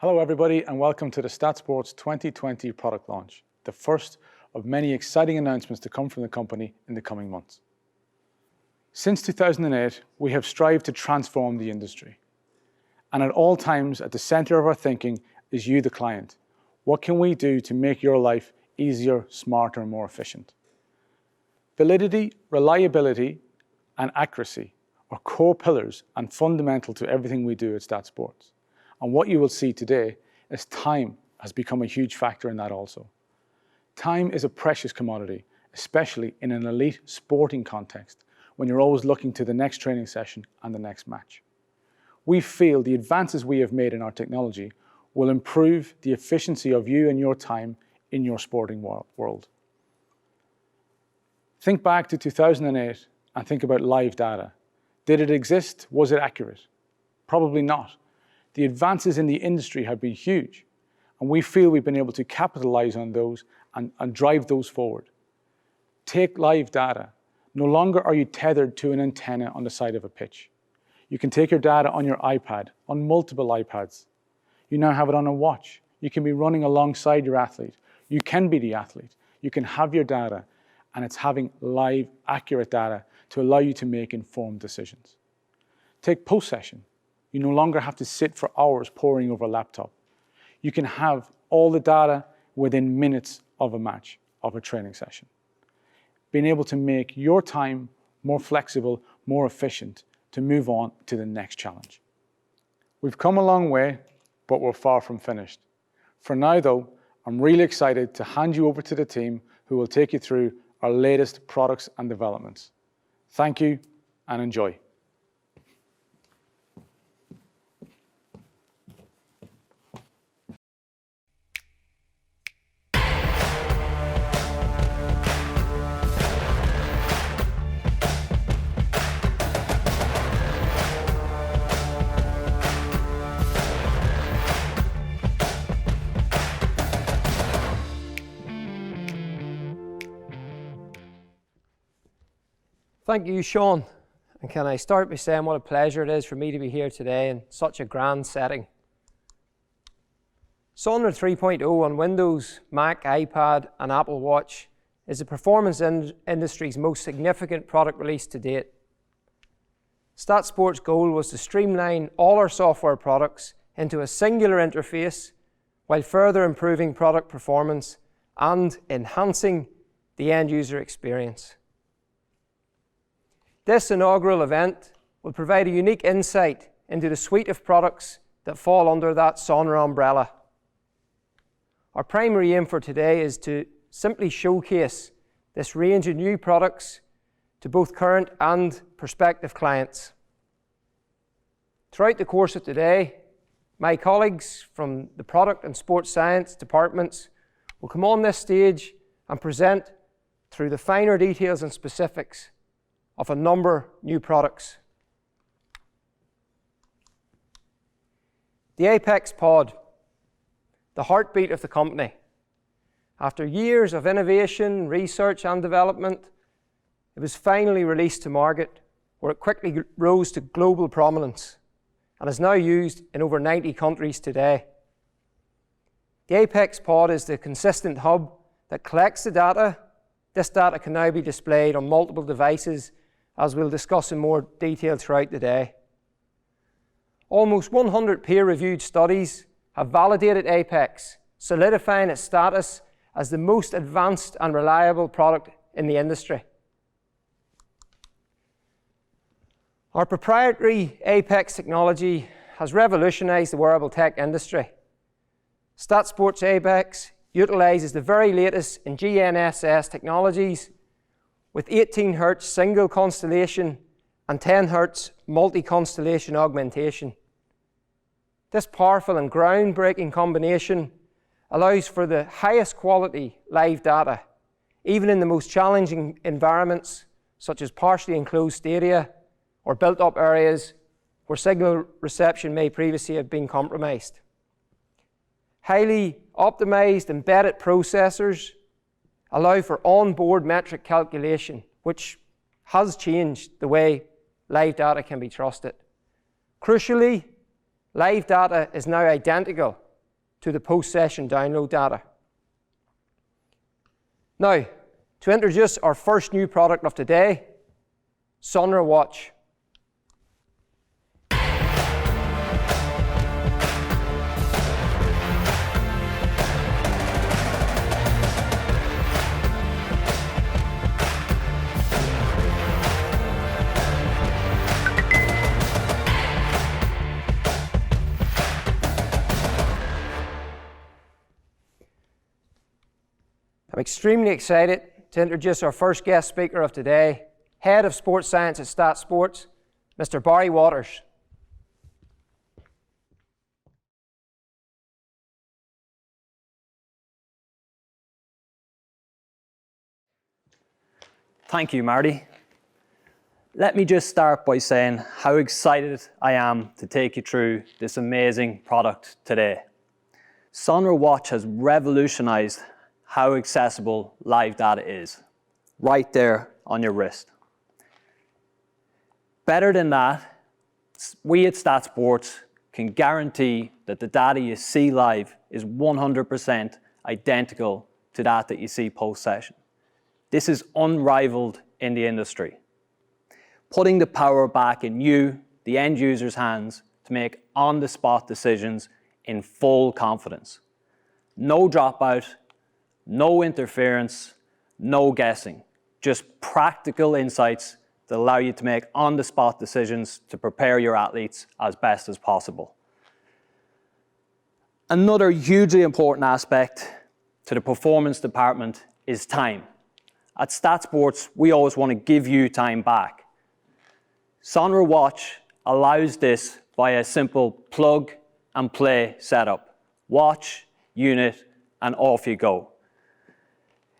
Hello everybody and welcome to the STATSports 2020 product launch, the first of many exciting announcements to come from the company in the coming months. Since 2008, we have strived to transform the industry. And at all times, at the center of our thinking is you, the client. What can we do to make your life easier, smarter, and more efficient? Validity, reliability, and accuracy are core pillars and fundamental to everything we do at STATSports. And what you will see today is time has become a huge factor in that also. Time is a precious commodity, especially in an elite sporting context, when you're always looking to the next training session and the next match. We feel the advances we have made in our technology will improve the efficiency of you and your time in your sporting world. Think back to 2008 and think about live data. Did it exist? Was it accurate? Probably not. The advances in the industry have been huge, and we feel we've been able to capitalize on those and drive those forward. Take live data. No longer are you tethered to an antenna on the side of a pitch. You can take your data on your iPad, on multiple iPads. You now have it on a watch. You can be running alongside your athlete. You can be the athlete. You can have your data, and it's having live, accurate data to allow you to make informed decisions. Take post-session. You no longer have to sit for hours poring over a laptop. You can have all the data within minutes of a match, of a training session. Being able to make your time more flexible, more efficient to move on to the next challenge. We've come a long way, but we're far from finished. For now though, I'm really excited to hand you over to the team who will take you through our latest products and developments. Thank you and enjoy. Thank you, Sean. And can I start by saying what a pleasure it is for me to be here today in such a grand setting. Sonra 3.0 on Windows, Mac, iPad, and Apple Watch is the performance industry's most significant product release to date. STATSports' goal was to streamline all our software products into a singular interface while further improving product performance and enhancing the end-user experience. This inaugural event will provide a unique insight into the suite of products that fall under that Sonra umbrella. Our primary aim for today is to simply showcase this range of new products to both current and prospective clients. Throughout the course of today, my colleagues from the product and sports science departments will come on this stage and present through the finer details and specifics of a number of new products. The Apex Pod, the heartbeat of the company. After years of innovation, research and development, it was finally released to market, where it quickly rose to global prominence and is now used in over 90 countries today. The Apex Pod is the consistent hub that collects the data. This data can now be displayed on multiple devices, as we'll discuss in more detail throughout the day. Almost 100 peer-reviewed studies have validated Apex, solidifying its status as the most advanced and reliable product in the industry. Our proprietary Apex technology has revolutionized the wearable tech industry. STATSports Apex utilizes the very latest in GNSS technologies with 18 Hz single constellation and 10 Hz multi-constellation augmentation. This powerful and groundbreaking combination allows for the highest quality live data, even in the most challenging environments, such as partially enclosed stadia or built-up areas where signal reception may previously have been compromised. Highly optimized embedded processors allow for onboard metric calculation, which has changed the way live data can be trusted. Crucially, live data is now identical to the post-session download data. Now, to introduce our first new product of today, Sonra Watch. I'm extremely excited to introduce our first guest speaker of today, Head of Sports Science at STATSports, Mr. Barry Waters. Thank you, Marty. Let me just start by saying how excited I am to take you through this amazing product today. Sonra Watch has revolutionized how accessible live data is, right there on your wrist. Better than that, we at STATSports can guarantee that the data you see live is 100% identical to that you see post-session. This is unrivaled in the industry, putting the power back in you, the end user's hands, to make on-the-spot decisions in full confidence. No dropout, no interference, no guessing, just practical insights that allow you to make on-the-spot decisions to prepare your athletes as best as possible. Another hugely important aspect to the performance department is time. At STATSports, we always want to give you time back. Sonra Watch allows this by a simple plug and play setup. Watch, unit, and off you go,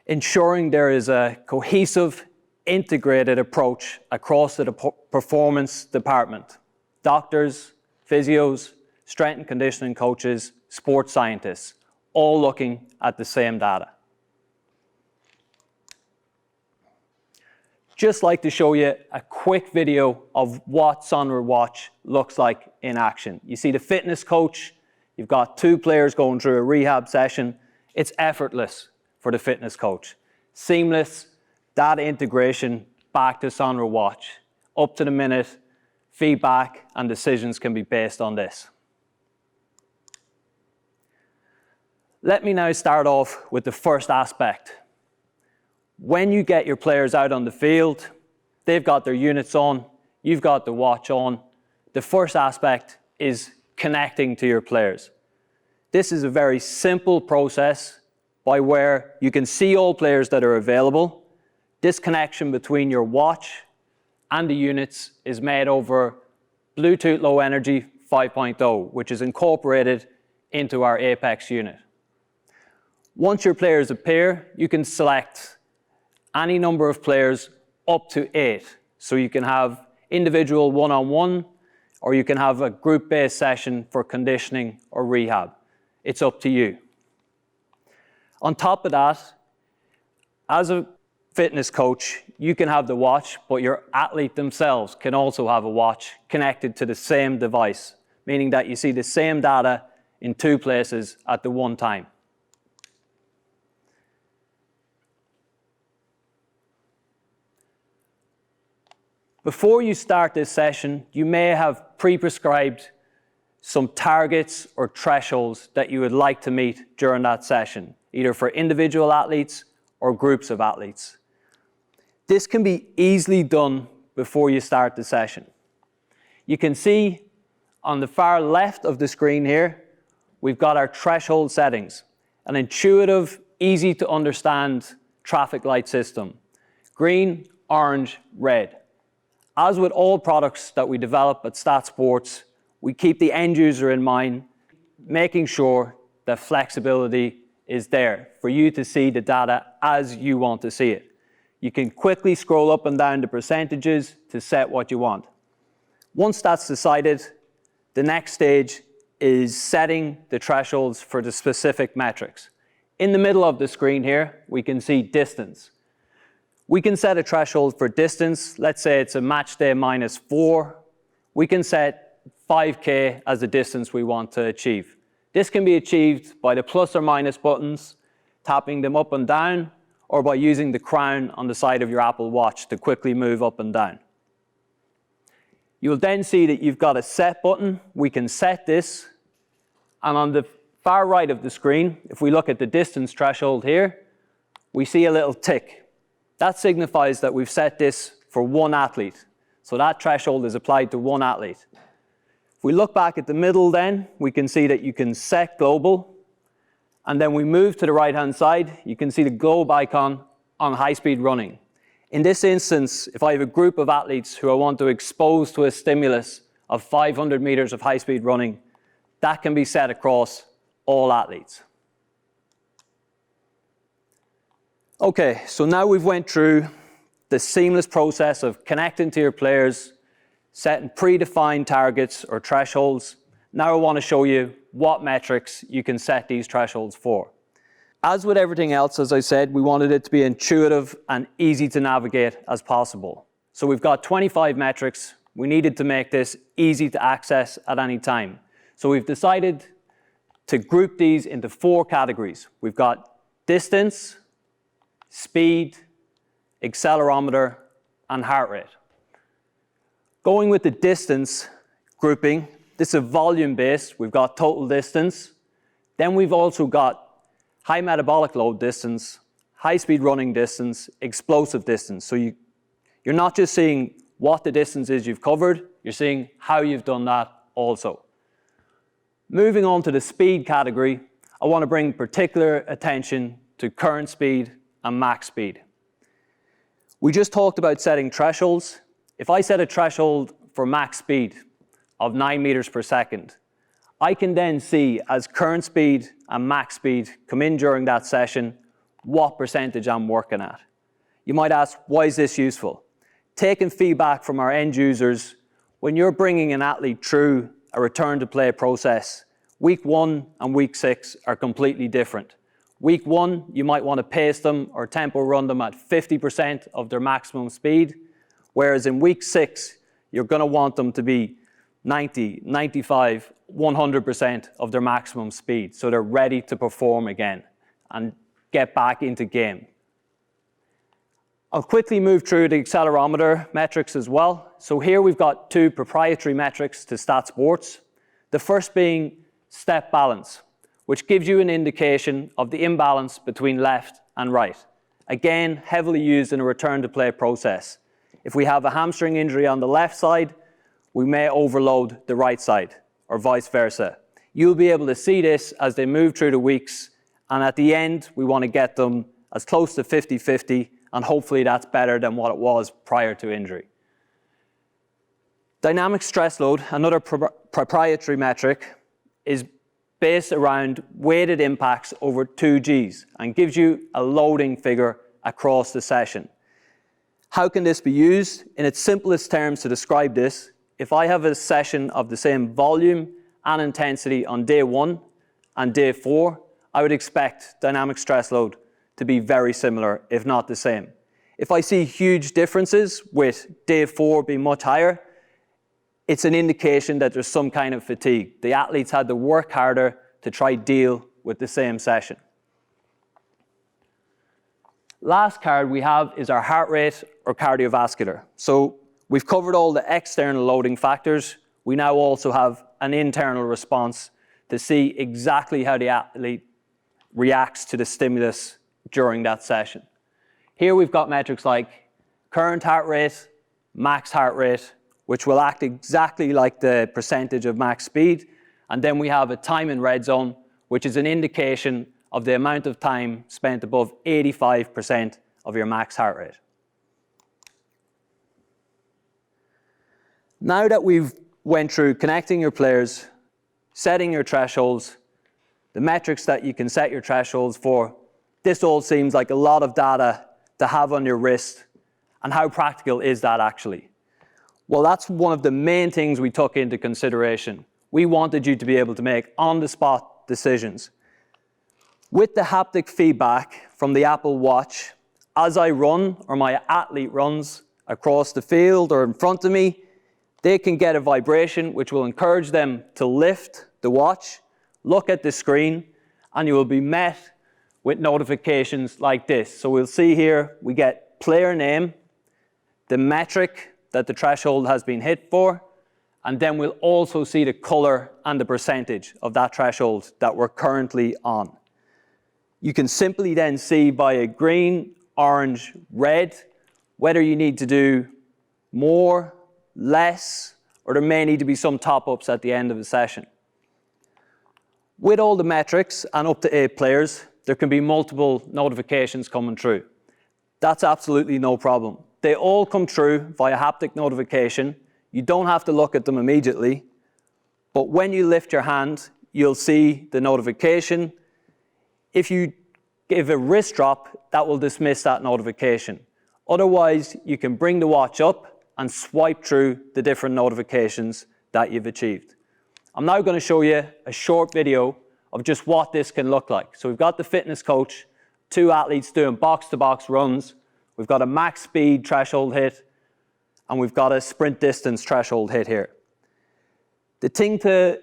ensuring there is a cohesive, integrated approach across the performance department. Doctors, physios, strength and conditioning coaches, sports scientists, all looking at the same data. Just like to show you a quick video of what Sonra Watch looks like in action. You see the fitness coach, you've got two players going through a rehab session. It's effortless for the fitness coach. Seamless data integration back to Sonra Watch. Up to the minute, feedback and decisions can be based on this. Let me now start off with the first aspect. When you get your players out on the field, they've got their units on, you've got the watch on. The first aspect is connecting to your players. This is a very simple process by where you can see all players that are available. This connection between your watch and the units is made over Bluetooth Low Energy 5.0, which is incorporated into our Apex unit. Once your players appear, you can select any number of players up to 8. So you can have individual one-on-one, or you can have a group-based session for conditioning or rehab. It's up to you. On top of that, as a fitness coach, you can have the watch, but your athlete themselves can also have a watch connected to the same device, meaning that you see the same data in two places at the one time. Before you start this session, you may have pre-prescribed some targets or thresholds that you would like to meet during that session, either for individual athletes or groups of athletes. This can be easily done before you start the session. You can see on the far left of the screen here, we've got our threshold settings, an intuitive, easy to understand traffic light system. Green, orange, red. As with all products that we develop at STATSports, we keep the end user in mind, making sure that flexibility is there for you to see the data as you want to see it. You can quickly scroll up and down the percentages to set what you want. Once that's decided, the next stage is setting the thresholds for the specific metrics. In the middle of the screen here, we can see distance. We can set a threshold for distance. Let's say it's a match day -4. We can set 5K as the distance we want to achieve. This can be achieved by the plus or minus buttons, tapping them up and down, or by using the crown on the side of your Apple Watch to quickly move up and down. You'll then see that you've got a set button. We can set this, and on the far right of the screen, if we look at the distance threshold here, we see a little tick. That signifies that we've set this for one athlete. So that threshold is applied to one athlete. If we look back at the middle then, we can see that you can set global, and then we move to the right-hand side, you can see the globe icon on high-speed running. In this instance, if I have a group of athletes who I want to expose to a stimulus of 500 meters of high-speed running, that can be set across all athletes. Okay, so now we've went through the seamless process of connecting to your players, setting predefined targets or thresholds. Now I want to show you what metrics you can set these thresholds for. As with everything else, as I said, we wanted it to be intuitive and easy to navigate as possible. So we've got 25 metrics. We needed to make this easy to access at any time. So we've decided to group these into 4 categories. We've got distance, speed, accelerometer, and heart rate. Going with the distance grouping, this is volume based. We've got total distance. Then we've also got high metabolic load distance, high speed running distance, explosive distance. So you're not just seeing what the distance is you've covered, you're seeing how you've done that also. Moving on to the speed category, I want to bring particular attention to current speed and max speed. We just talked about setting thresholds. If I set a threshold for max speed of 9 meters per second, I can then see as current speed and max speed come in during that session, what percentage I'm working at. You might ask, why is this useful? Taking feedback from our end users, when you're bringing an athlete through a return to play process, week 1 and week 6 are completely different. Week 1, you might want to pace them or tempo run them at 50% of their maximum speed, whereas in week 6, you're going to want them to be 90, 95, 100% of their maximum speed, so they're ready to perform again and get back into game. I'll quickly move through the accelerometer metrics as well. So here we've got 2 proprietary metrics to STATSports. The first being step balance, which gives you an indication of the imbalance between left and right. Again, heavily used in a return to play process. If we have a hamstring injury on the left side, we may overload the right side, or vice versa. You'll be able to see this as they move through the weeks, and at the end, we want to get them as close to 50-50, and hopefully that's better than what it was prior to injury. Dynamic stress load, another proprietary metric, is based around weighted impacts over 2 Gs and gives you a loading figure across the session. How can this be used? In its simplest terms to describe this, if I have a session of the same volume and intensity on day 1 and day 4, I would expect dynamic stress load to be very similar, if not the same. If I see huge differences with day 4 being much higher, it's an indication that there's some kind of fatigue. The athletes had to work harder to try deal with the same session. Last card we have is our heart rate or cardiovascular. So we've covered all the external loading factors. We now also have an internal response to see exactly how the athlete reacts to the stimulus during that session. Here we've got metrics like current heart rate, max heart rate, which will act exactly like the percentage of max speed. And then we have a time in red zone, which is an indication of the amount of time spent above 85% of your max heart rate. Now that we've went through connecting your players, setting your thresholds, the metrics that you can set your thresholds for, this all seems like a lot of data to have on your wrist. And how practical is that actually? Well, that's one of the main things we took into consideration. We wanted you to be able to make on-the-spot decisions. With the haptic feedback from the Apple Watch, as I run or my athlete runs across the field or in front of me, they can get a vibration which will encourage them to lift the watch, look at the screen and you will be met with notifications like this. So we'll see here, we get player name, the metric that the threshold has been hit for, and then we'll also see the color and the percentage of that threshold that we're currently on. You can simply then see by a green, orange, red, whether you need to do more, less, or there may need to be some top-ups at the end of the session. With all the metrics and up to 8 players, there can be multiple notifications coming through. That's absolutely no problem. They all come through via haptic notification. You don't have to look at them immediately, but when you lift your hand, you'll see the notification. If you give a wrist drop, that will dismiss that notification. Otherwise, you can bring the watch up and swipe through the different notifications that you've achieved. I'm now going to show you a short video of just what this can look like. So we've got the fitness coach, 2 athletes doing box-to-box runs. We've got a max speed threshold hit, and we've got a sprint distance threshold hit here. The thing to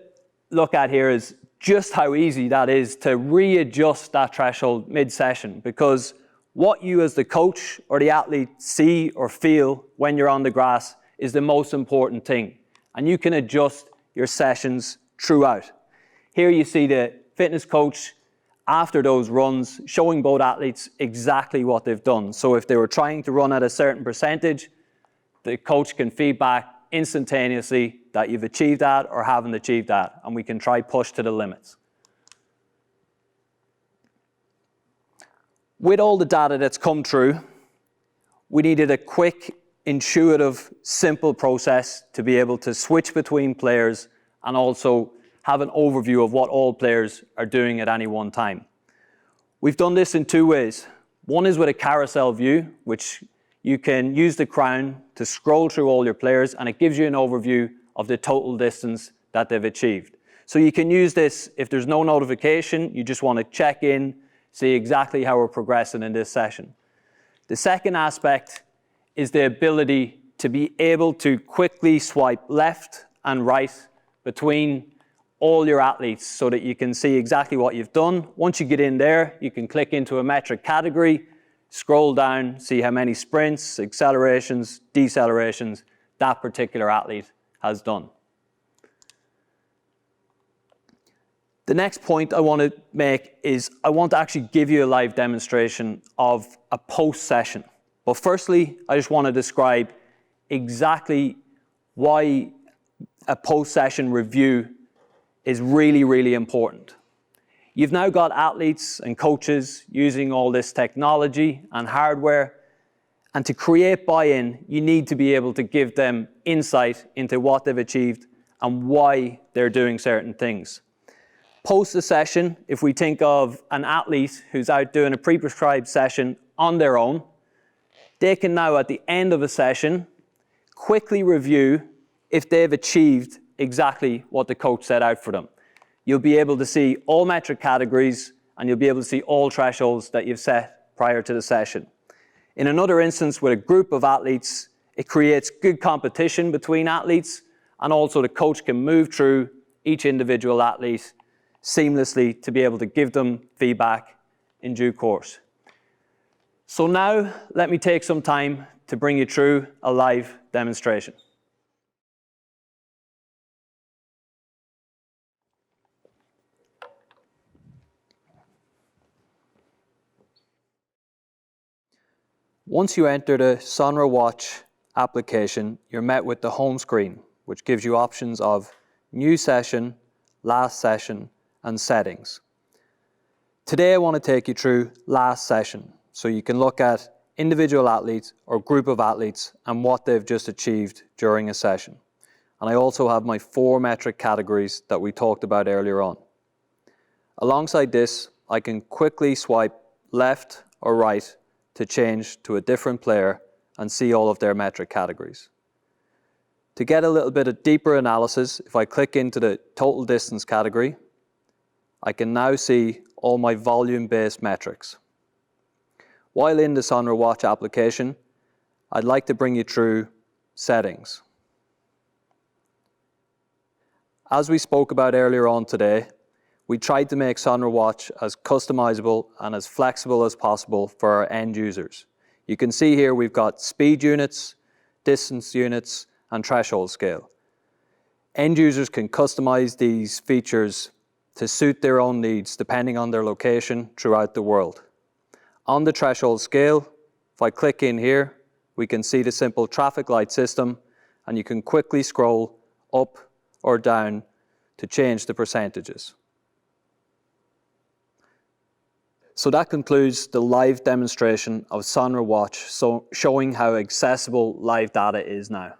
look at here is just how easy that is to readjust that threshold mid-session, because what you as the coach or the athlete see or feel when you're on the grass is the most important thing. And you can adjust your sessions throughout. Here you see the fitness coach after those runs showing both athletes exactly what they've done. So if they were trying to run at a certain percentage, the coach can feedback instantaneously that you've achieved that or haven't achieved that, and we can try push to the limits. With all the data that's come through, we needed a quick, intuitive, simple process to be able to switch between players and also have an overview of what all players are doing at any one time. We've done this in 2 ways. One is with a carousel view, which you can use the crown to scroll through all your players, and it gives you an overview of the total distance that they've achieved. So you can use this if there's no notification, you just want to check in, see exactly how we're progressing in this session. The second aspect is the ability to be able to quickly swipe left and right between all your athletes so that you can see exactly what you've done. Once you get in there, you can click into a metric category, scroll down, see how many sprints, accelerations, decelerations that particular athlete has done. The next point I want to make is I want to actually give you a live demonstration of a post session. But firstly, I just want to describe exactly why a post session review is really, really important. You've now got athletes and coaches using all this technology and hardware, and to create buy-in, you need to be able to give them insight into what they've achieved and why they're doing certain things. Post a session, if we think of an athlete who's out doing a pre-prescribed session on their own, they can now at the end of a session quickly review if they've achieved exactly what the coach set out for them. You'll be able to see all metric categories and you'll be able to see all thresholds that you've set prior to the session. In another instance with a group of athletes, it creates good competition between athletes, and also the coach can move through each individual athlete seamlessly to be able to give them feedback in due course. So now let me take some time to bring you through a live demonstration. Once you enter the Sonra Watch application, you're met with the home screen, which gives you options of new session, last session, and settings. Today I want to take you through last session, so you can look at individual athletes or group of athletes and what they've just achieved during a session. And I also have my 4 metric categories that we talked about earlier on. Alongside this, I can quickly swipe left or right to change to a different player and see all of their metric categories. To get a little bit of deeper analysis, if I click into the total distance category, I can now see all my volume-based metrics. While in the Sonra Watch application, I'd like to bring you through settings. As we spoke about earlier on today, we tried to make Sonra Watch as customizable and as flexible as possible for our end users. You can see here we've got speed units, distance units, and threshold scale. End users can customize these features to suit their own needs depending on their location throughout the world. On the threshold scale, if I click in here, we can see the simple traffic light system, and you can quickly scroll up or down to change the percentages. So that concludes the live demonstration of Sonra Watch, showing how accessible live data is now.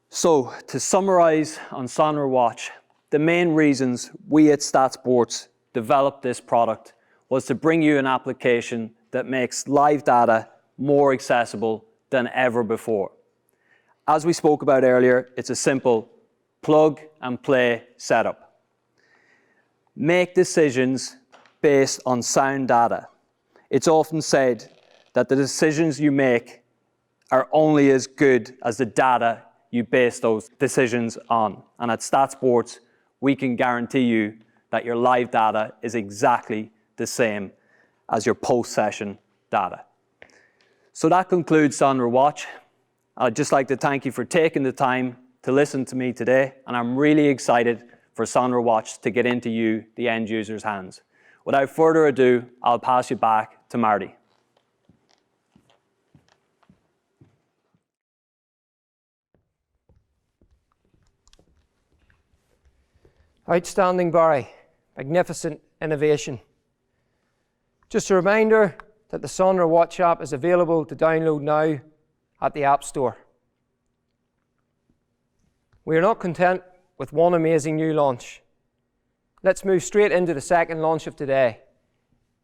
So to summarize on Sonra Watch, the main reasons we at STATSports developed this product was to bring you an application that makes live data more accessible than ever before. As we spoke about earlier, it's a simple plug and play setup. Make decisions based on sound data. It's often said that the decisions you make are only as good as the data you base those decisions on. And at STATSports, we can guarantee you that your live data is exactly the same as your post-session data. So that concludes Sonra Watch. I'd just like to thank you for taking the time to listen to me today, and I'm really excited for Sonra Watch to get into you, the end user's hands. Without further ado, I'll pass you back to Marty. Outstanding, Barry. Magnificent innovation. Just a reminder that the Sonra Watch app is available to download now at the App Store. We are not content with one amazing new launch. Let's move straight into the second launch of today.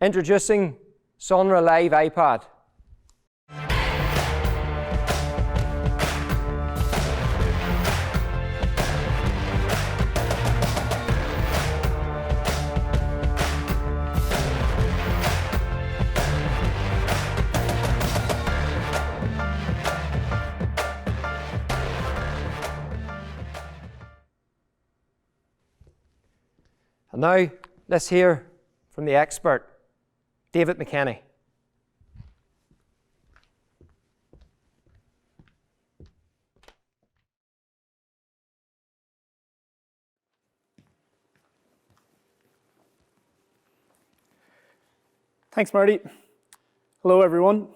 Introducing Sonra Live iPad. And now, let's hear from the expert, David McKenny. Thanks, Marty. Hello, everyone.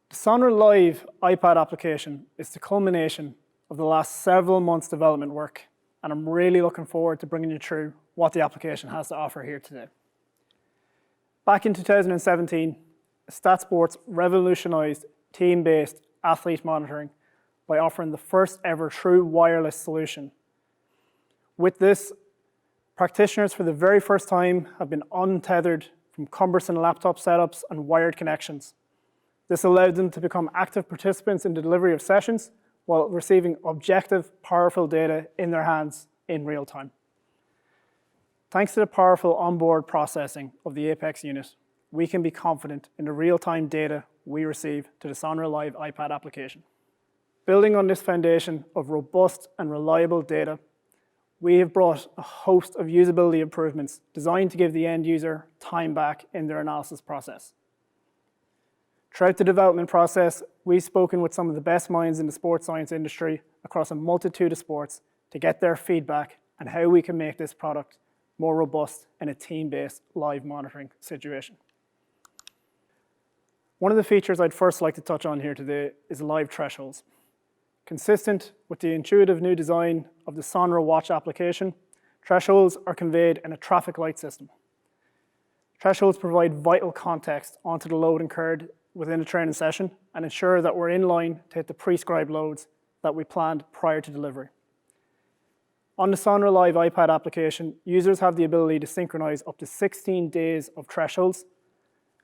The Sonra Live iPad application is the culmination of the last several months' development work, and I'm really looking forward to bringing you through what the application has to offer here today. Back in 2017, STATSports revolutionized team-based athlete monitoring by offering the first ever true wireless solution. With this, practitioners for the very first time have been untethered from cumbersome laptop setups and wired connections. This allowed them to become active participants in the delivery of sessions while receiving objective, powerful data in their hands in real time. Thanks to the powerful onboard processing of the Apex unit, we can be confident in the real-time data we receive to the Sonra Live iPad application. Building on this foundation of robust and reliable data, we have brought a host of usability improvements designed to give the end user time back in their analysis process. Throughout the development process, we've spoken with some of the best minds in the sports science industry across a multitude of sports to get their feedback on how we can make this product more robust in a team-based live monitoring situation. One of the features I'd first like to touch on here today is live thresholds. Consistent with the intuitive new design of the Sonra Watch application, thresholds are conveyed in a traffic light system. Thresholds provide vital context onto the load incurred within a training session and ensure that we're in line to hit the prescribed loads that we planned prior to delivery. On the Sonra Live iPad application, users have the ability to synchronize up to 16 days of thresholds.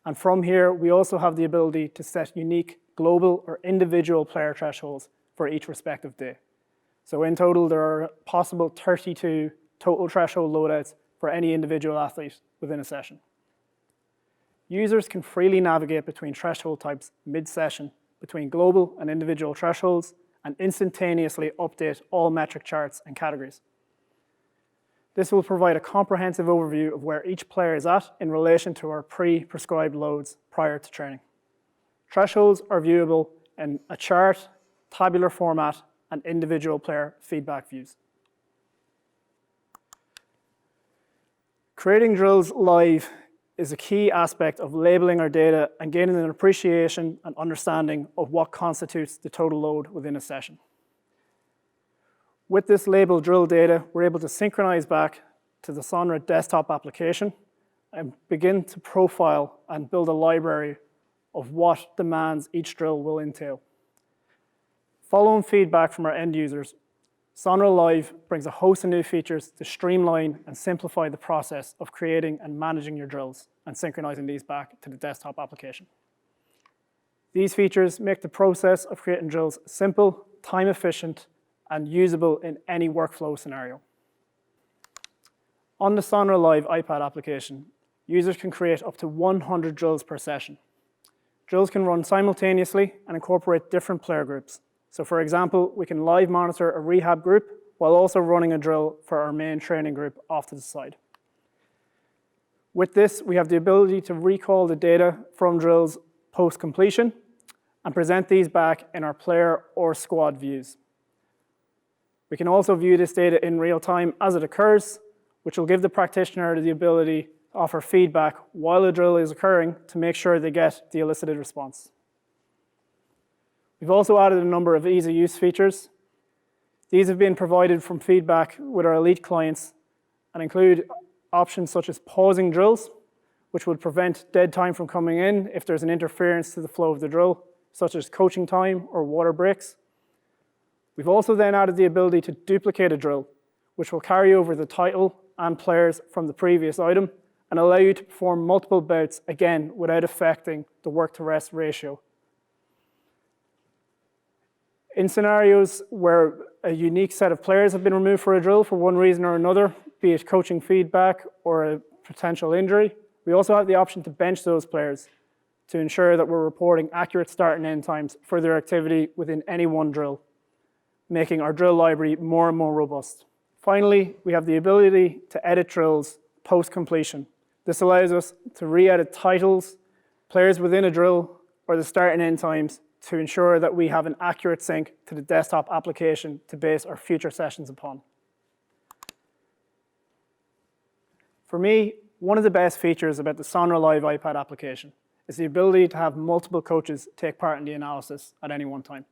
And from here, we also have the ability to set unique global or individual player thresholds for each respective day. So in total, there are possible 32 total threshold loadouts for any individual athlete within a session. Users can freely navigate between threshold types mid-session, between global and individual thresholds, and instantaneously update all metric charts and categories. This will provide a comprehensive overview of where each player is at in relation to our pre-prescribed loads prior to training. Thresholds are viewable in a chart, tabular format, and individual player feedback views. Creating drills live is a key aspect of labeling our data and gaining an appreciation and understanding of what constitutes the total load within a session. With this labeled drill data, we're able to synchronize back to the Sonra desktop application and begin to profile and build a library of what demands each drill will entail. Following feedback from our end users, Sonra Live brings a host of new features to streamline and simplify the process of creating and managing your drills and synchronizing these back to the desktop application. These features make the process of creating drills simple, time efficient, and usable in any workflow scenario. On the Sonra Live iPad application, users can create up to 100 drills per session. Drills can run simultaneously and incorporate different player groups. So for example, we can live monitor a rehab group while also running a drill for our main training group off to the side. With this, we have the ability to recall the data from drills post-completion and present these back in our player or squad views. We can also view this data in real time as it occurs, which will give the practitioner the ability to offer feedback while a drill is occurring to make sure they get the elicited response. We've also added a number of easy-use features. These have been provided from feedback with our elite clients and include options such as pausing drills, which would prevent dead time from coming in if there's an interference to the flow of the drill, such as coaching time or water breaks. We've also then added the ability to duplicate a drill, which will carry over the title and players from the previous item and allow you to perform multiple bouts again without affecting the work-to-rest ratio. In scenarios where a unique set of players have been removed for a drill for one reason or another, be it coaching feedback or a potential injury, we also have the option to bench those players to ensure that we're reporting accurate start and end times for their activity within any one drill, making our drill library more and more robust. Finally, we have the ability to edit drills post-completion. This allows us to re-edit titles, players within a drill, or the start and end times to ensure that we have an accurate sync to the desktop application to base our future sessions upon. For me, one of the best features about the Sonra Live iPad application is the ability to have multiple coaches take part in the analysis at any one time.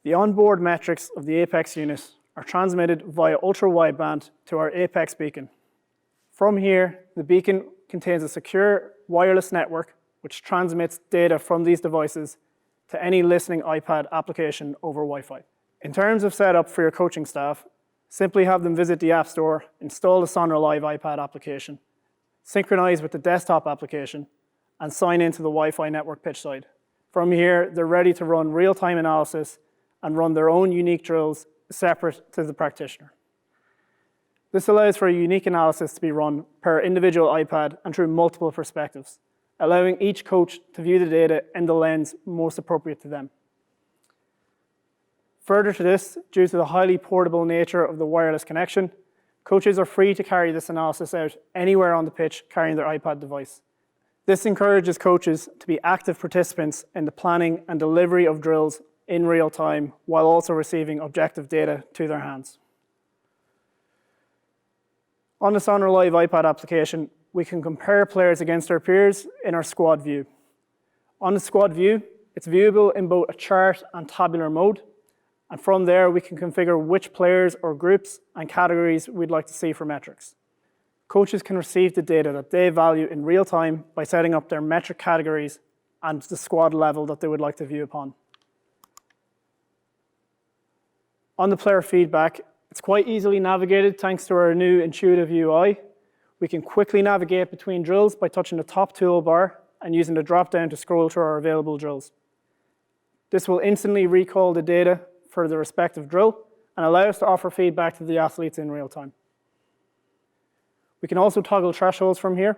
The onboard metrics of the Apex unit are transmitted via ultra-wideband to our Apex beacon. From here, the beacon contains a secure wireless network which transmits data from these devices to any listening iPad application over Wi-Fi. In terms of setup for your coaching staff, simply have them visit the App Store, install the Sonra Live iPad application, synchronize with the desktop application, and sign into the Wi-Fi network pitch side. From here, they're ready to run real-time analysis and run their own unique drills separate to the practitioner. This allows for a unique analysis to be run per individual iPad and through multiple perspectives, allowing each coach to view the data in the lens most appropriate to them. Further to this, due to the highly portable nature of the wireless connection, coaches are free to carry this analysis out anywhere on the pitch carrying their iPad device. This encourages coaches to be active participants in the planning and delivery of drills in real time while also receiving objective data to their hands. On the Sonra Live iPad application, we can compare players against our peers in our squad view. On the squad view, it's viewable in both a chart and tabular mode, and from there we can configure which players or groups and categories we'd like to see for metrics. Coaches can receive the data that they value in real time by setting up their metric categories and the squad level that they would like to view upon. On the player feedback, it's quite easily navigated thanks to our new intuitive UI. We can quickly navigate between drills by touching the top toolbar and using the drop-down to scroll through our available drills. This will instantly recall the data for the respective drill and allow us to offer feedback to the athletes in real time. We can also toggle thresholds from here,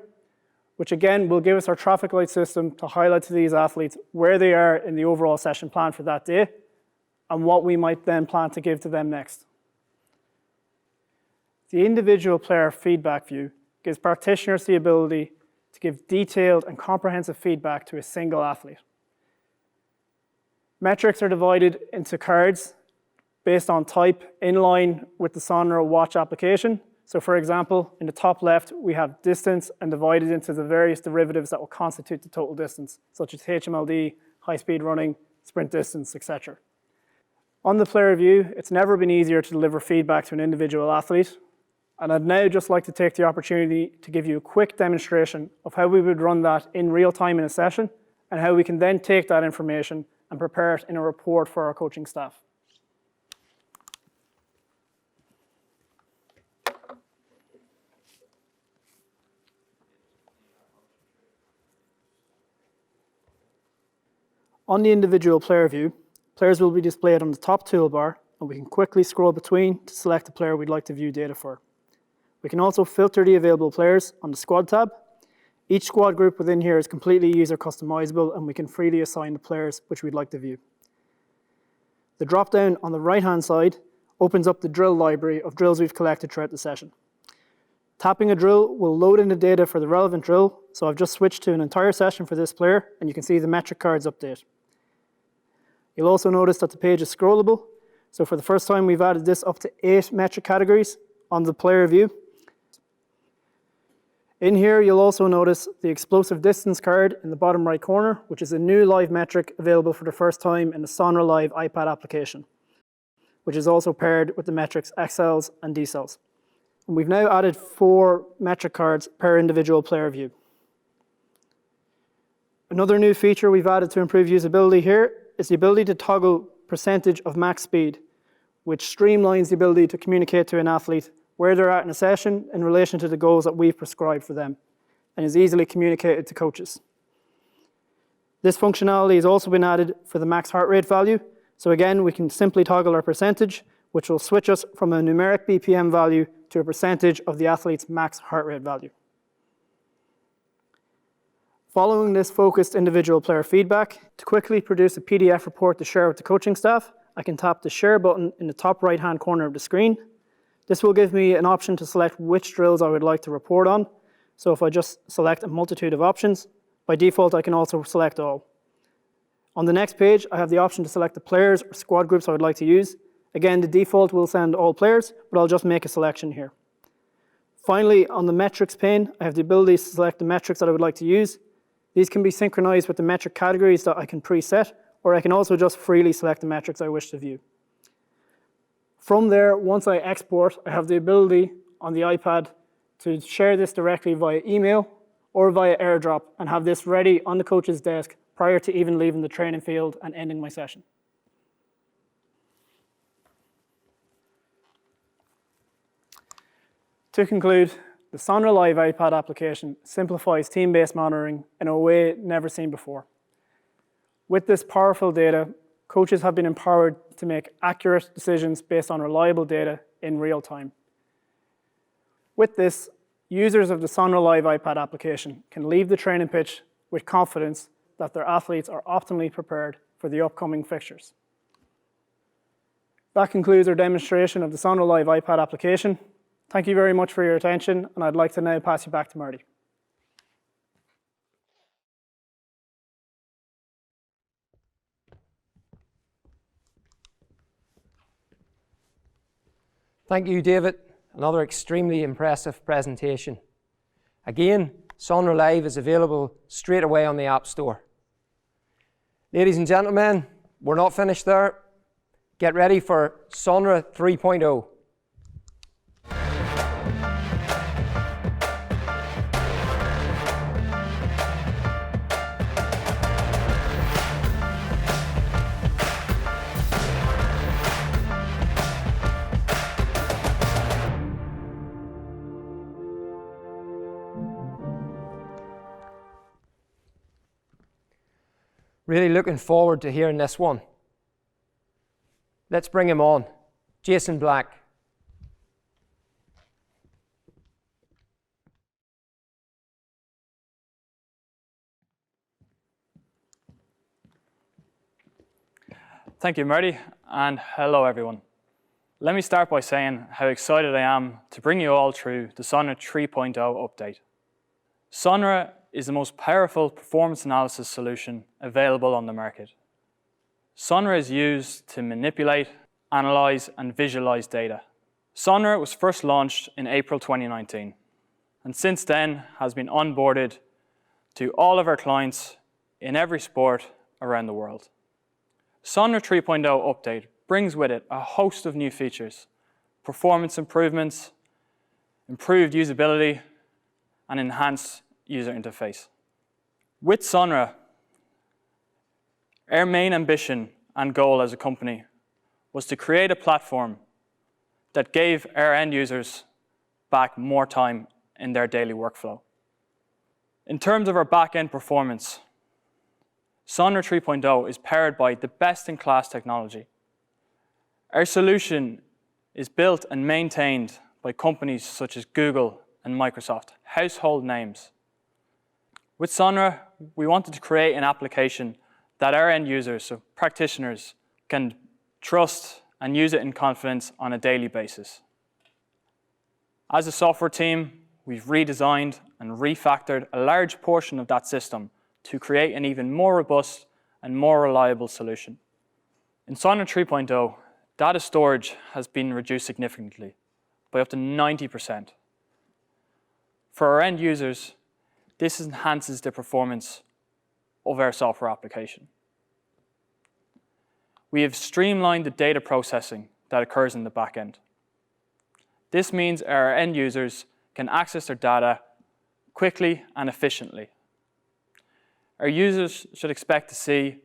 which again will give us our traffic light system to highlight to these athletes where they are in the overall session plan for that day, and what we might then plan to give to them next. The individual player feedback view gives practitioners the ability to give detailed and comprehensive feedback to a single athlete. Metrics are divided into cards based on type in line with the Sonra Watch application. So for example, in the top left, we have distance and divided into the various derivatives that will constitute the total distance, such as HMLD, high-speed running, sprint distance, etc. On the player view, it's never been easier to deliver feedback to an individual athlete. And I'd now just like to take the opportunity to give you a quick demonstration of how we would run that in real time in a session and how we can then take that information and prepare it in a report for our coaching staff. On the individual player view, players will be displayed on the top toolbar, and we can quickly scroll between to select the player we'd like to view data for. We can also filter the available players on the squad tab. Each squad group within here is completely user customizable, and we can freely assign the players which we'd like to view. The drop-down on the right-hand side opens up the drill library of drills we've collected throughout the session. Tapping a drill will load in the data for the relevant drill, so I've just switched to an entire session for this player, and you can see the metric cards update. You'll also notice that the page is scrollable, so for the first time we've added this up to 8 metric categories on the player view. In here, you'll also notice the explosive distance card in the bottom right corner, which is a new live metric available for the first time in the Sonra Live iPad application, which is also paired with the metrics XLs and DCELs. And we've now added 4 metric cards per individual player view. Another new feature we've added to improve usability here is the ability to toggle percentage of max speed, which streamlines the ability to communicate to an athlete where they're at in a session in relation to the goals that we've prescribed for them, and is easily communicated to coaches. This functionality has also been added for the max heart rate value. So again, we can simply toggle our percentage, which will switch us from a numeric BPM value to a percentage of the athlete's max heart rate value. Following this focused individual player feedback, to quickly produce a PDF report to share with the coaching staff, I can tap the share button in the top right-hand corner of the screen. This will give me an option to select which drills I would like to report on. So if I just select a multitude of options, by default I can also select all. On the next page, I have the option to select the players or squad groups I would like to use. Again, the default will send all players, but I'll just make a selection here. Finally, on the metrics pane, I have the ability to select the metrics that I would like to use. These can be synchronized with the metric categories that I can preset, or I can also just freely select the metrics I wish to view. From there, once I export, I have the ability on the iPad to share this directly via email or via AirDrop and have this ready on the coach's desk prior to even leaving the training field and ending my session. To conclude, the Sonra Live iPad application simplifies team-based monitoring in a way never seen before. With this powerful data, coaches have been empowered to make accurate decisions based on reliable data in real time. With this, users of the Sonra Live iPad application can leave the training pitch with confidence that their athletes are optimally prepared for the upcoming fixtures. That concludes our demonstration of the Sonra Live iPad application. Thank you very much for your attention, and I'd like to now pass you back to Marty. Thank you, David. Another extremely impressive presentation. Again, Sonra Live is available straight away on the App Store. Ladies and gentlemen, we're not finished there. Get ready for Sonra 3.0. Really looking forward to hearing this one. Let's bring him on. Jason Black. Thank you, Marty, and hello everyone. Let me start by saying how excited I am to bring you all through the Sonra 3.0 update. Sonra is the most powerful performance analysis solution available on the market. Sonra is used to manipulate, analyze, and visualize data. Sonra was first launched in April 2019, and since then has been onboarded to all of our clients in every sport around the world. Sonra 3.0 update brings with it a host of new features, performance improvements, improved usability, and enhanced user interface. With Sonra, our main ambition and goal as a company was to create a platform that gave our end users back more time in their daily workflow. In terms of our back-end performance, Sonra 3.0 is powered by the best-in-class technology. Our solution is built and maintained by companies such as Google and Microsoft, household names. With Sonra, we wanted to create an application that our end users, so practitioners, can trust and use it in confidence on a daily basis. As a software team, we've redesigned and refactored a large portion of that system to create an even more robust and more reliable solution. In Sonra 3.0, data storage has been reduced significantly by up to 90%. For our end users, this enhances the performance of our software application. We have streamlined the data processing that occurs in the back end. This means our end users can access their data quickly and efficiently. Our users should expect to see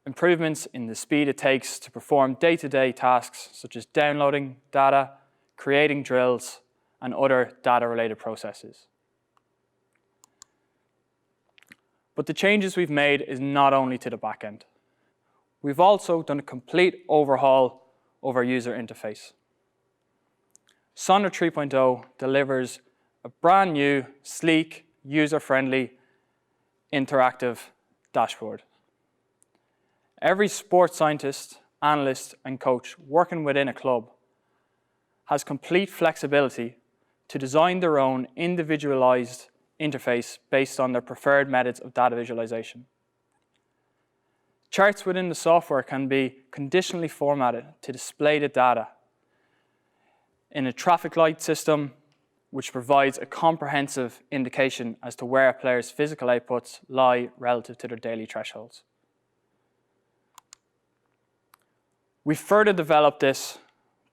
improvements in the speed it takes to perform day-to-day tasks such as downloading data, creating drills, and other data-related processes. But the changes we've made is not only to the back end. We've also done a complete overhaul of our user interface. Sonra 3.0 delivers a brand new, sleek, user-friendly, interactive dashboard. Every sports scientist, analyst, and coach working within a club has complete flexibility to design their own individualized interface based on their preferred methods of data visualization. Charts within the software can be conditionally formatted to display the data in a traffic light system, which provides a comprehensive indication as to where a player's physical outputs lie relative to their daily thresholds. We further developed this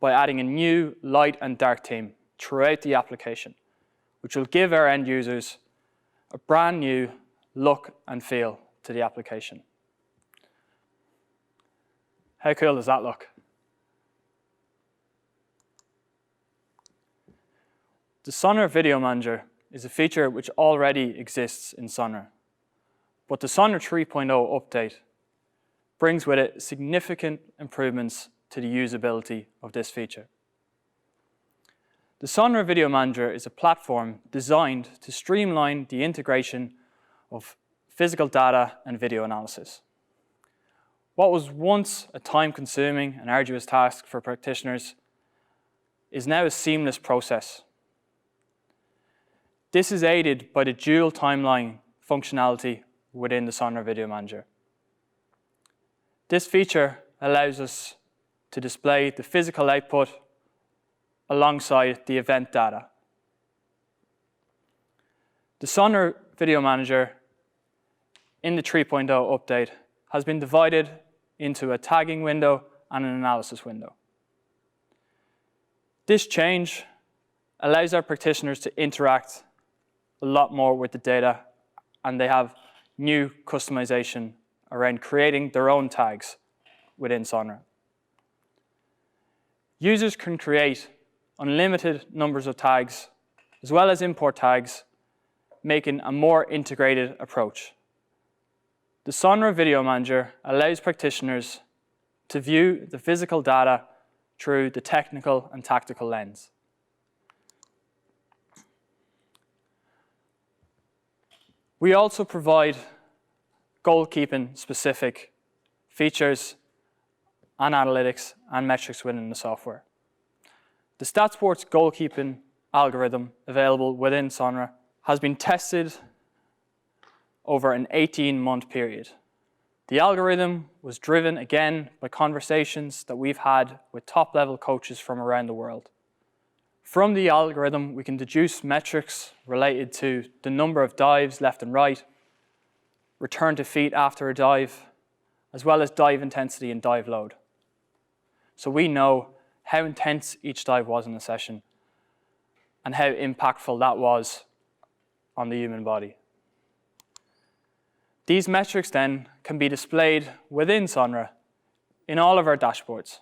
by adding a new light and dark theme throughout the application, which will give our end users a brand new look and feel to the application. How cool does that look? The Sonra Video Manager is a feature which already exists in Sonra, but the Sonra 3.0 update brings with it significant improvements to the usability of this feature. The Sonra Video Manager is a platform designed to streamline the integration of physical data and video analysis. What was once a time-consuming and arduous task for practitioners is now a seamless process. This is aided by the dual timeline functionality within the Sonra Video Manager. This feature allows us to display the physical output alongside the event data. The Sonra Video Manager in the 3.0 update has been divided into a tagging window and an analysis window. This change allows our practitioners to interact a lot more with the data, and they have new customization around creating their own tags within Sonra. Users can create unlimited numbers of tags, as well as import tags, making a more integrated approach. The Sonra Video Manager allows practitioners to view the physical data through the technical and tactical lens. We also provide goalkeeping specific features and analytics and metrics within the software. The STATSports goalkeeping algorithm available within Sonra has been tested over an 18-month period. The algorithm was driven again by conversations that we've had with top-level coaches from around the world. From the algorithm, we can deduce metrics related to the number of dives left and right, return to feet after a dive, as well as dive intensity and dive load. So we know how intense each dive was in a session and how impactful that was on the human body. These metrics then can be displayed within Sonra in all of our dashboards.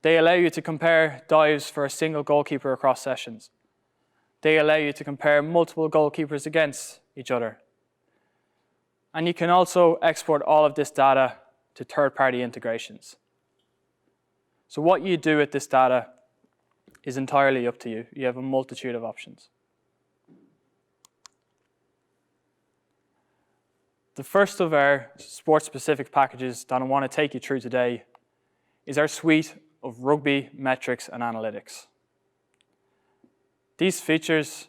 They allow you to compare dives for a single goalkeeper across sessions. They allow you to compare multiple goalkeepers against each other. And you can also export all of this data to third-party integrations. So what you do with this data is entirely up to you. You have a multitude of options. The first of our sports-specific packages that I want to take you through today is our suite of rugby metrics and analytics. These features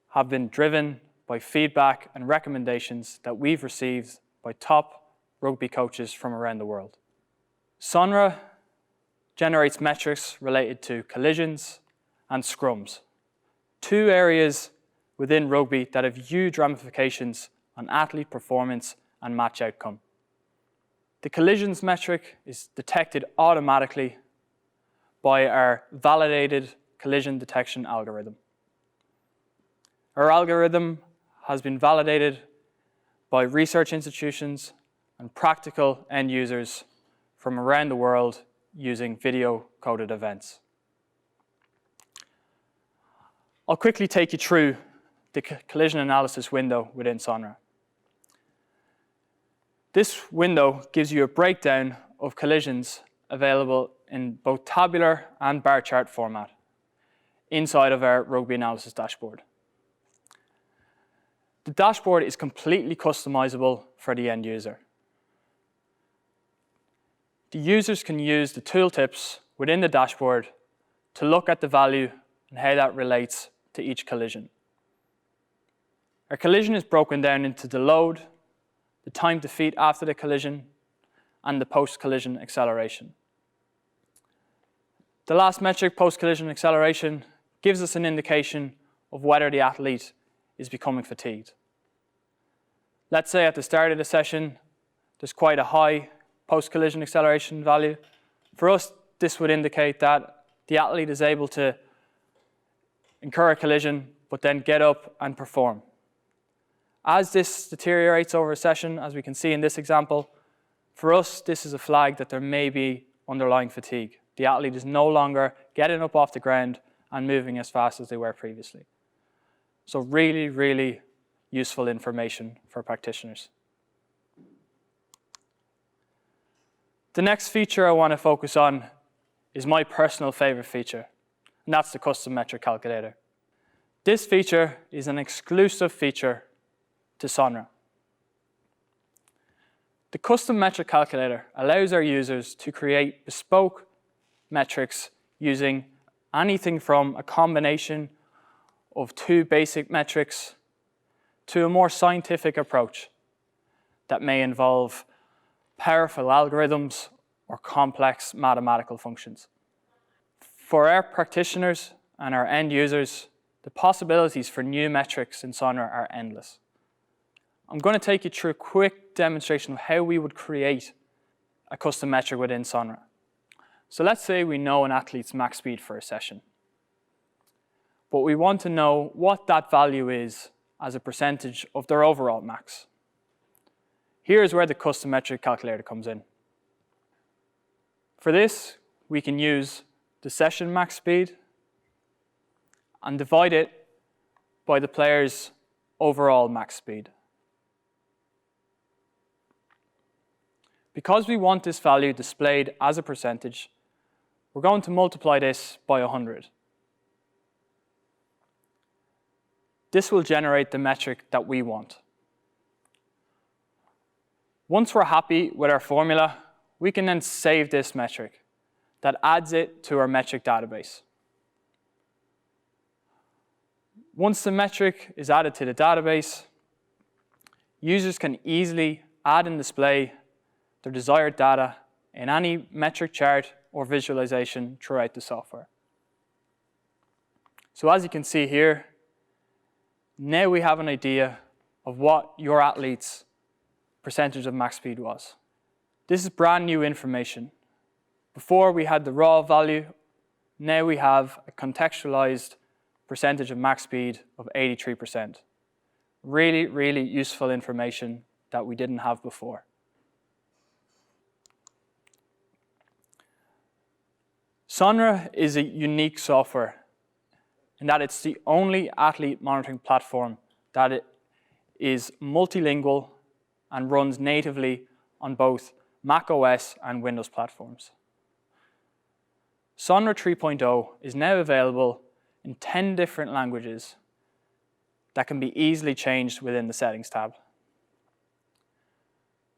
have been driven by feedback and recommendations that we've received by top rugby coaches from around the world. Sonra generates metrics related to collisions and scrums, two areas within rugby that have huge ramifications on athlete performance and match outcome. The collisions metric is detected automatically by our validated collision detection algorithm. Our algorithm has been validated by research institutions and practical end users from around the world using video-coded events. I'll quickly take you through the collision analysis window within Sonra. This window gives you a breakdown of collisions available in both tabular and bar chart format inside of our rugby analysis dashboard. The dashboard is completely customizable for the end user. The users can use the tooltips within the dashboard to look at the value and how that relates to each collision. Our collision is broken down into the load, the time to feet after the collision, and the post-collision acceleration. The last metric, post-collision acceleration, gives us an indication of whether the athlete is becoming fatigued. Let's say at the start of the session, there's quite a high post-collision acceleration value. For us, this would indicate that the athlete is able to incur a collision, but then get up and perform. As this deteriorates over a session, as we can see in this example, for us, this is a flag that there may be underlying fatigue. The athlete is no longer getting up off the ground and moving as fast as they were previously. So really, really useful information for practitioners. The next feature I want to focus on is my personal favorite feature, and that's the custom metric calculator. This feature is an exclusive feature to Sonra. The custom metric calculator allows our users to create bespoke metrics using anything from a combination of two basic metrics to a more scientific approach that may involve powerful algorithms or complex mathematical functions. For our practitioners and our end users, the possibilities for new metrics in Sonra are endless. I'm going to take you through a quick demonstration of how we would create a custom metric within Sonra. So let's say we know an athlete's max speed for a session, but we want to know what that value is as a percentage of their overall max. Here's where the custom metric calculator comes in. For this, we can use the session max speed and divide it by the player's overall max speed. Because we want this value displayed as a percentage, we're going to multiply this by 100. This will generate the metric that we want. Once we're happy with our formula, we can then save this metric. That adds it to our metric database. Once the metric is added to the database, users can easily add and display their desired data in any metric chart or visualization throughout the software. So as you can see here, now we have an idea of what your athlete's percentage of max speed was. This is brand new information. Before we had the raw value, now we have a contextualized percentage of max speed of 83%. Really, really useful information that we didn't have before. Sonra is a unique software in that it's the only athlete monitoring platform that is multilingual and runs natively on both Mac OS and Windows platforms. Sonra 3.0 is now available in 10 different languages that can be easily changed within the Settings tab.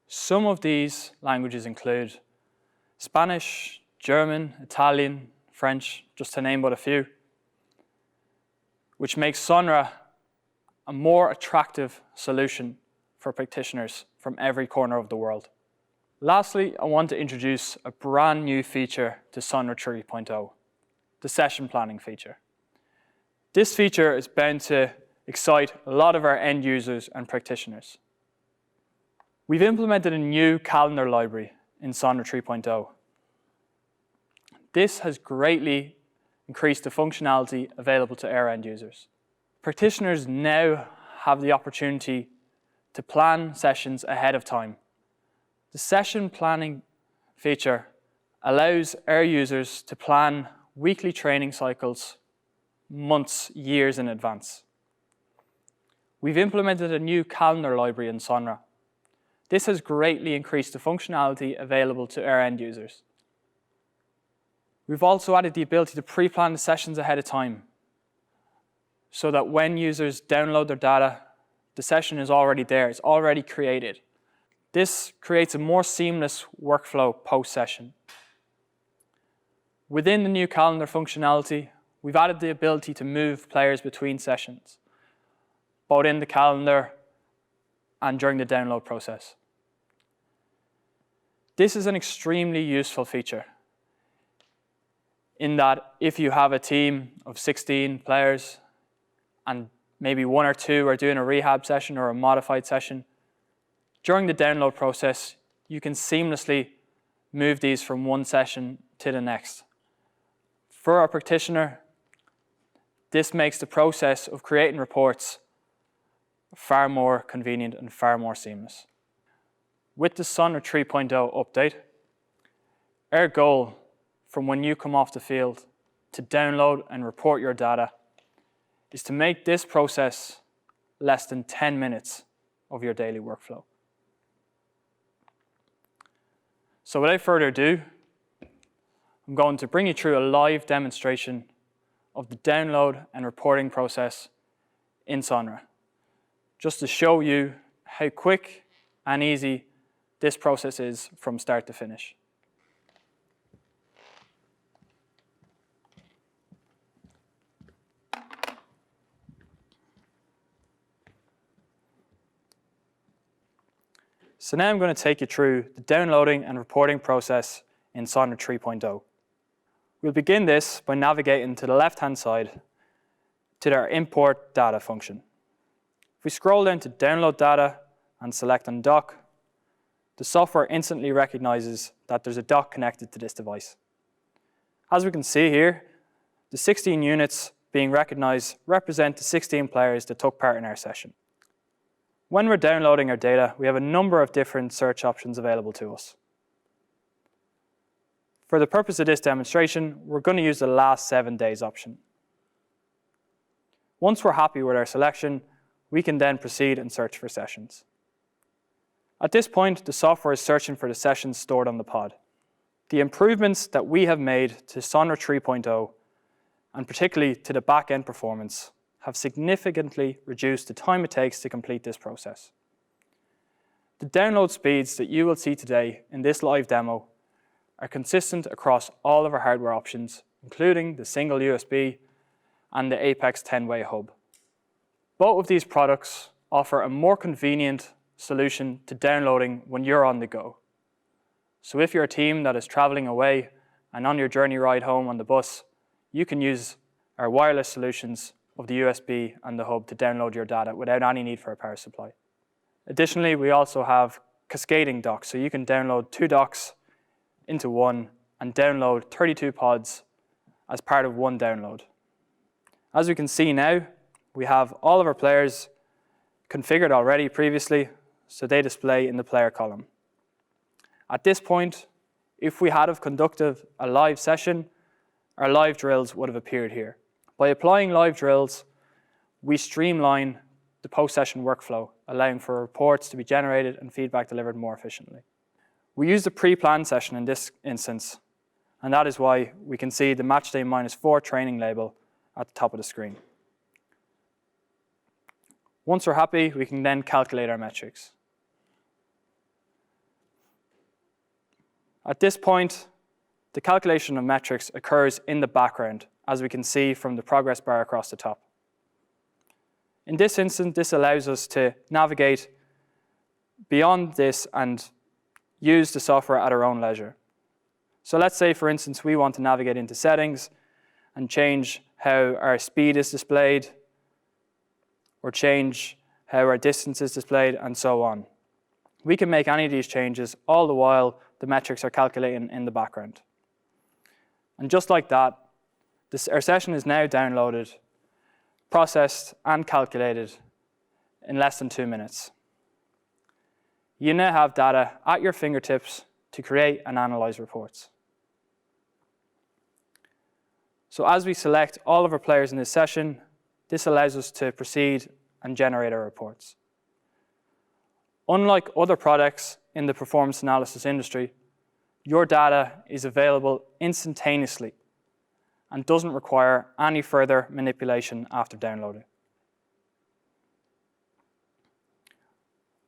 Some of these languages include Spanish, German, Italian, French, just to name but a few, which makes Sonra a more attractive solution for practitioners from every corner of the world. Lastly, I want to introduce a brand new feature to Sonra 3.0, the session planning feature. This feature is bound to excite a lot of our end users and practitioners. We've implemented a new calendar library in Sonra 3.0. This has greatly increased the functionality available to our end users. Practitioners now have the opportunity to plan sessions ahead of time. The session planning feature allows our users to plan weekly training cycles months, years in advance. We've implemented a new calendar library in Sonra. This has greatly increased the functionality available to our end users. We've also added the ability to pre-plan the sessions ahead of time so that when users download their data, the session is already there, it's already created. This creates a more seamless workflow post-session. Within the new calendar functionality, we've added the ability to move players between sessions, both in the calendar and during the download process. This is an extremely useful feature in that if you have a team of 16 players and maybe one or two are doing a rehab session or a modified session, during the download process, you can seamlessly move these from one session to the next. For our practitioner, this makes the process of creating reports far more convenient and far more seamless. With the Sonra 3.0 update, our goal from when you come off the field to download and report your data is to make this process less than 10 minutes of your daily workflow. So without further ado, I'm going to bring you through a live demonstration of the download and reporting process in Sonra, just to show you how quick and easy this process is from start to finish. So now I'm going to take you through the downloading and reporting process in Sonra 3.0. We'll begin this by navigating to the left-hand side to our import data function. If we scroll down to download data and select on dock, the software instantly recognizes that there's a dock connected to this device. As we can see here, the 16 units being recognized represent the 16 players that took part in our session. When we're downloading our data, we have a number of different search options available to us. For the purpose of this demonstration, we're going to use the last 7 days option. Once we're happy with our selection, we can then proceed and search for sessions. At this point, the software is searching for the sessions stored on the pod. The improvements that we have made to Sonra 3.0, and particularly to the back-end performance, have significantly reduced the time it takes to complete this process. The download speeds that you will see today in this live demo are consistent across all of our hardware options, including the single USB and the Apex 10-way hub. Both of these products offer a more convenient solution to downloading when you're on the go. So if you're a team that is traveling away and on your journey ride home on the bus, you can use our wireless solutions of the USB and the hub to download your data without any need for a power supply. Additionally, we also have cascading docks, so you can download 2 docks into one and download 32 pods as part of one download. As we can see now, we have all of our players configured already previously, so they display in the player column. At this point, if we had have conducted a live session, our live drills would have appeared here. By applying live drills, we streamline the post-session workflow, allowing for reports to be generated and feedback delivered more efficiently. We used a pre-planned session in this instance, and that is why we can see the matchday -4 training label at the top of the screen. Once we're happy, we can then calculate our metrics. At this point, the calculation of metrics occurs in the background, as we can see from the progress bar across the top. In this instance, this allows us to navigate beyond this and use the software at our own leisure. So let's say, for instance, we want to navigate into settings and change how our speed is displayed, or change how our distance is displayed, and so on. We can make any of these changes all the while the metrics are calculating in the background. And just like that, our session is now downloaded, processed, and calculated in less than 2 minutes. You now have data at your fingertips to create and analyze reports. So as we select all of our players in this session, this allows us to proceed and generate our reports. Unlike other products in the performance analysis industry, your data is available instantaneously and doesn't require any further manipulation after downloading.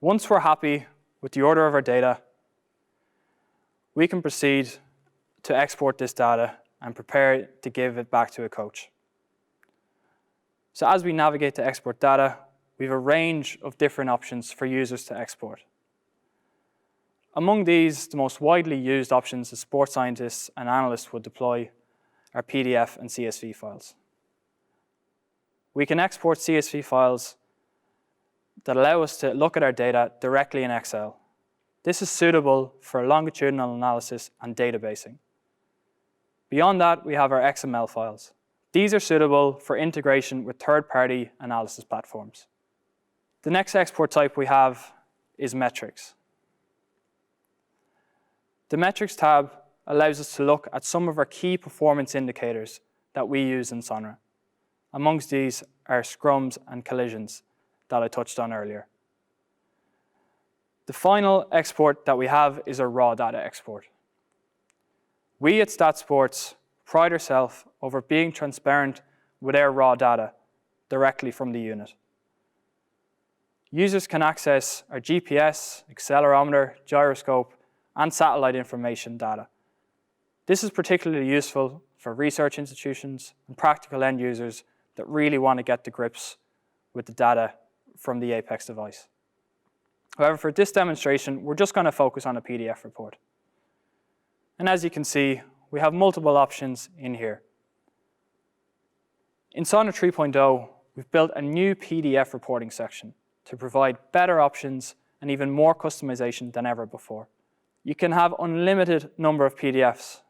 Once we're happy with the order of our data, we can proceed to export this data and prepare to give it back to a coach. So as we navigate to export data, we have a range of different options for users to export. Among these, the most widely used options that sports scientists and analysts would deploy are PDF and CSV files. We can export CSV files that allow us to look at our data directly in Excel. This is suitable for longitudinal analysis and databasing. Beyond that, we have our XML files. These are suitable for integration with third-party analysis platforms. The next export type we have is metrics. The metrics tab allows us to look at some of our key performance indicators that we use in Sonra. Amongst these are scrums and collisions that I touched on earlier. The final export that we have is a raw data export. We at STATSports pride ourselves over being transparent with our raw data directly from the unit. Users can access our GPS, accelerometer, gyroscope, and satellite information data. This is particularly useful for research institutions and practical end users that really want to get to grips with the data from the Apex device. However, for this demonstration, we're just going to focus on a PDF report. And as you can see, we have multiple options in here. In Sonra 3.0, we've built a new PDF reporting section to provide better options and even more customization than ever before. You can have unlimited number of PDFs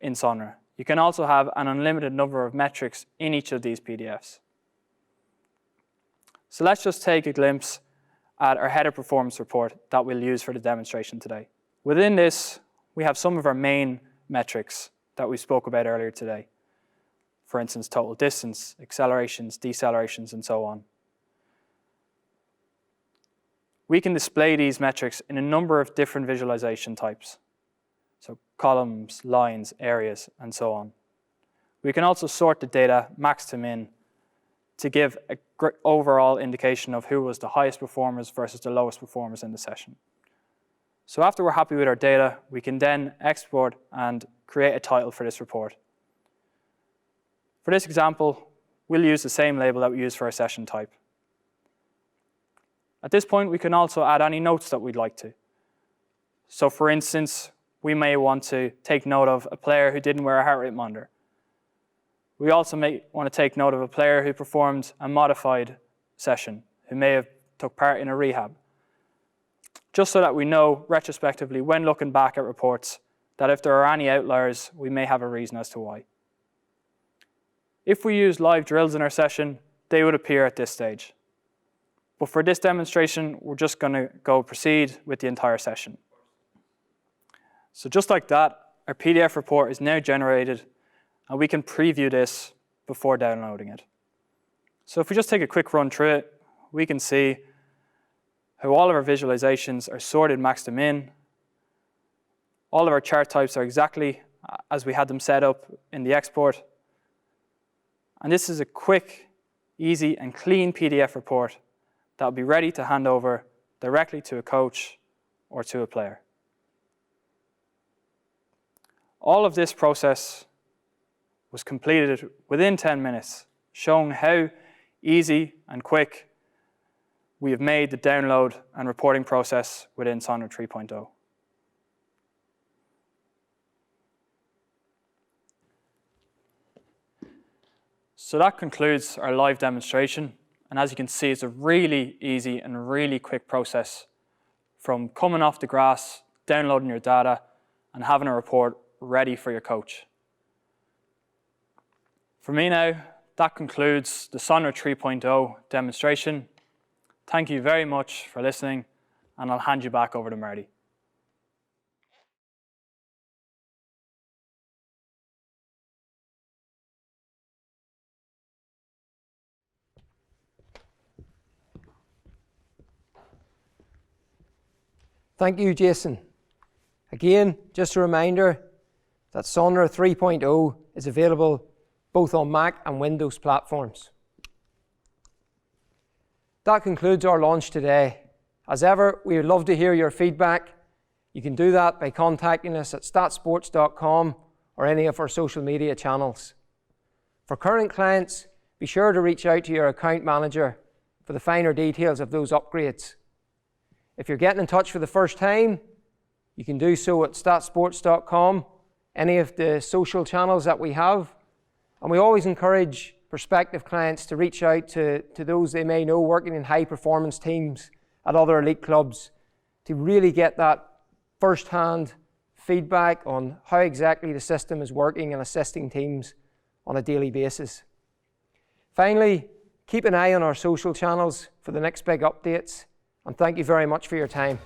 in Sonra. You can also have an unlimited number of metrics in each of these PDFs. So let's just take a glimpse at our header performance report that we'll use for the demonstration today. Within this, we have some of our main metrics that we spoke about earlier today. For instance, total distance, accelerations, decelerations, and so on. We can display these metrics in a number of different visualization types. So columns, lines, areas, and so on. We can also sort the data max to min to give an overall indication of who was the highest performers versus the lowest performers in the session. So after we're happy with our data, we can then export and create a title for this report. For this example, we'll use the same label that we use for our session type. At this point, we can also add any notes that we'd like to. So for instance, we may want to take note of a player who didn't wear a heart rate monitor. We also may want to take note of a player who performed a modified session, who may have took part in a rehab. Just so that we know retrospectively when looking back at reports that if there are any outliers, we may have a reason as to why. If we use live drills in our session, they would appear at this stage. But for this demonstration, we're just going to proceed with the entire session. So just like that, our PDF report is now generated, and we can preview this before downloading it. So if we just take a quick run through it, we can see how all of our visualizations are sorted, maxed them in. All of our chart types are exactly as we had them set up in the export. And this is a quick, easy, and clean PDF report that will be ready to hand over directly to a coach or to a player. All of this process was completed within 10 minutes, showing how easy and quick we have made the download and reporting process within Sonra 3.0. So that concludes our live demonstration. And as you can see, it's a really easy and really quick process from coming off the grass, downloading your data, and having a report ready for your coach. For me now, that concludes the Sonra 3.0 demonstration. Thank you very much for listening, and I'll hand you back over to Marty. Thank you, Jason. Again, just a reminder that Sonra 3.0 is available both on Mac and Windows platforms. That concludes our launch today. As ever, we would love to hear your feedback. You can do that by contacting us at STATSports.com or any of our social media channels. For current clients, be sure to reach out to your account manager for the finer details of those upgrades. If you're getting in touch for the first time, you can do so at STATSports.com, any of the social channels that we have. And we always encourage prospective clients to reach out to those they may know working in high-performance teams at other elite clubs to really get that first-hand feedback on how exactly the system is working and assisting teams on a daily basis. Finally, keep an eye on our social channels for the next big updates, and thank you very much for your time.